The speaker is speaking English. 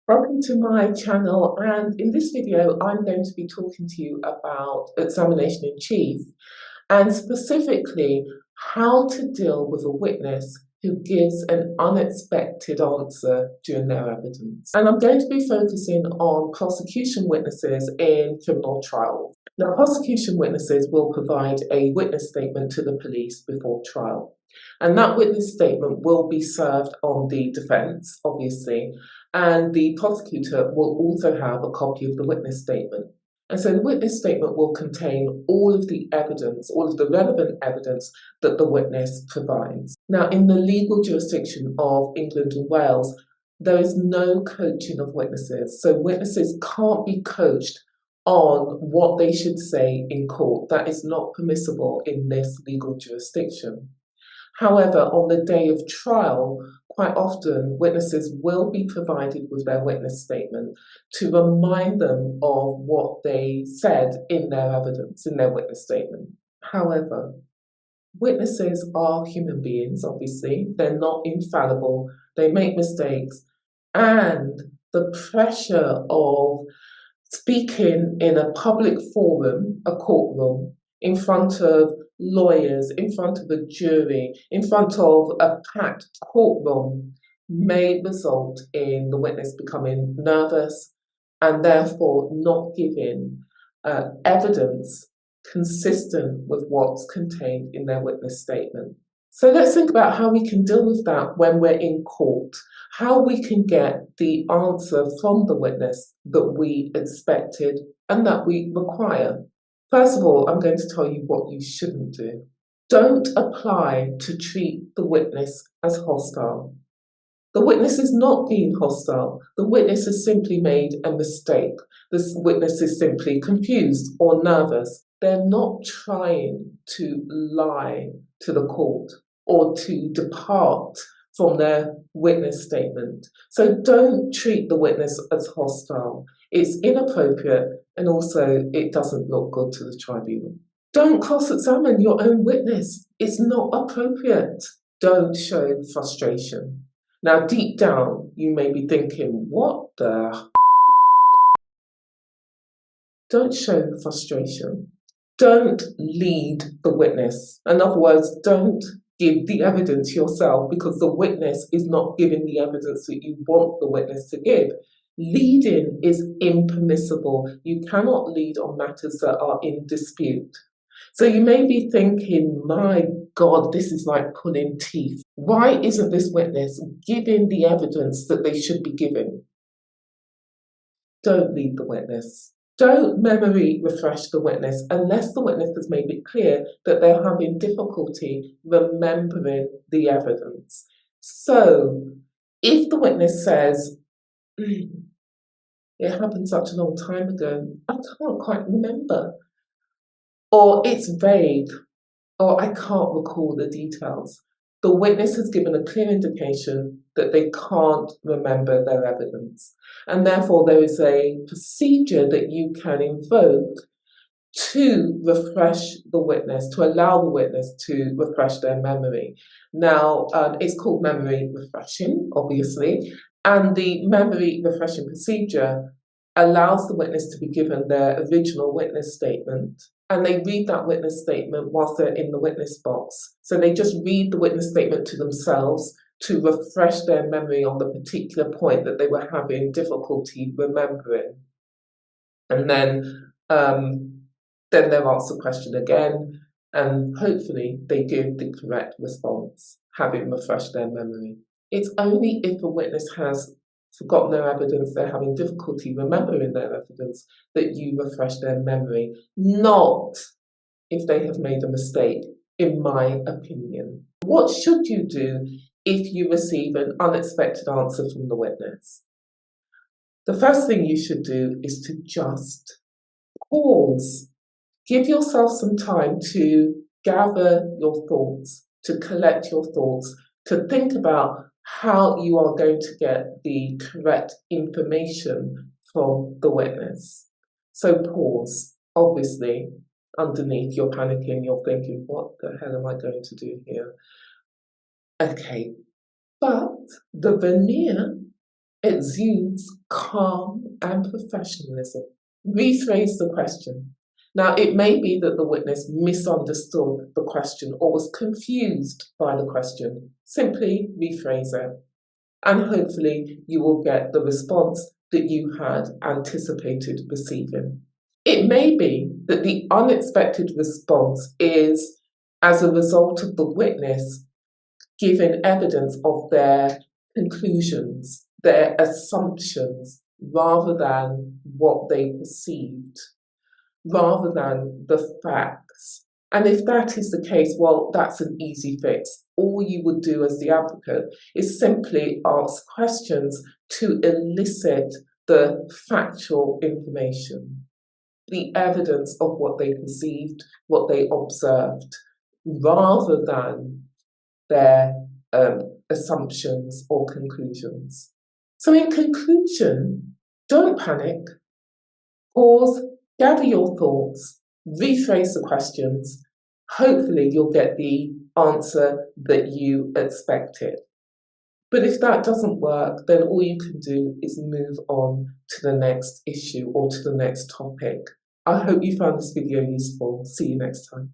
Welcome to my channel, and in this video I'm going to be talking to you about examination in chief and specifically how to deal with a witness who gives an unexpected answer during their evidence. And I'm going to be focusing on prosecution witnesses in criminal trials. Now, prosecution witnesses will provide a witness statement to the police before trial. And that witness statement will be served on the defence, obviously, and the prosecutor will also have a copy of the witness statement. And so the witness statement will contain all of the evidence, all of the relevant evidence that the witness provides. Now, in the legal jurisdiction of England and Wales, there is no coaching of witnesses. So witnesses can't be coached on what they should say in court. That is not permissible in this legal jurisdiction. However, on the day of trial, quite often witnesses will be provided with their witness statement to remind them of what they said in their evidence, in their witness statement. However, witnesses are human beings, obviously. They're not infallible. They make mistakes. And the pressure of speaking in a public forum, a courtroom, in front of lawyers, in front of a jury, in front of a packed courtroom may result in the witness becoming nervous and therefore not giving evidence consistent with what's contained in their witness statement. So let's think about how we can deal with that when we're in court, how we can get the answer from the witness that we expected and that we require. First of all, I'm going to tell you what you shouldn't do. Don't apply to treat the witness as hostile. The witness is not being hostile. The witness has simply made a mistake. This witness is simply confused or nervous. They're not trying to lie to the court or to depart from their witness statement. So don't treat the witness as hostile. It's inappropriate and also it doesn't look good to the tribunal. Don't cross-examine your own witness. It's not appropriate. Don't show frustration. Now, deep down, you may be thinking, what the? Don't show frustration. Don't lead the witness. In other words, don't give the evidence yourself because the witness is not giving the evidence that you want the witness to give. Leading is impermissible. You cannot lead on matters that are in dispute. So you may be thinking, my God, this is like pulling teeth. Why isn't this witness giving the evidence that they should be giving? Don't lead the witness. Don't memory refresh the witness unless the witness has made it clear that they're having difficulty remembering the evidence. So if the witness says, it happened such a long time ago, I can't quite remember, or it's vague, or I can't recall the details, the witness has given a clear indication that they can't remember their evidence. And therefore, there is a procedure that you can invoke to refresh the witness, to allow the witness to refresh their memory. Now, it's called memory refreshing, obviously, and the memory refreshing procedure allows the witness to be given their original witness statement, and they read that witness statement whilst they're in the witness box. So they just read the witness statement to themselves to refresh their memory on the particular point that they were having difficulty remembering. And then they're asked the question again, and hopefully they give the correct response, having refreshed their memory. It's only if a witness has forgotten their evidence, they're having difficulty remembering their evidence, that you refresh their memory, not if they have made a mistake, in my opinion. What should you do if you receive an unexpected answer from the witness? The first thing you should do is to just pause. Give yourself some time to gather your thoughts, to collect your thoughts, to think about how you are going to get the correct information from the witness. So pause. Obviously, underneath you're panicking, you're thinking, what the hell am I going to do here? Okay, but the veneer exudes calm and professionalism. Rephrase the question. Now, it may be that the witness misunderstood the question or was confused by the question. Simply rephrase it, and hopefully you will get the response that you had anticipated receiving. It may be that the unexpected response is as a result of the witness giving evidence of their conclusions, their assumptions, rather than what they perceived, rather than the facts. And if that is the case, well, that's an easy fix. All you would do as the advocate is simply ask questions to elicit the factual information, the evidence of what they perceived, what they observed, rather than their assumptions or conclusions. So, in conclusion, don't panic, pause, gather your thoughts, rephrase the questions. Hopefully, you'll get the answer that you expected. But if that doesn't work, then all you can do is move on to the next issue or to the next topic. I hope you found this video useful. See you next time.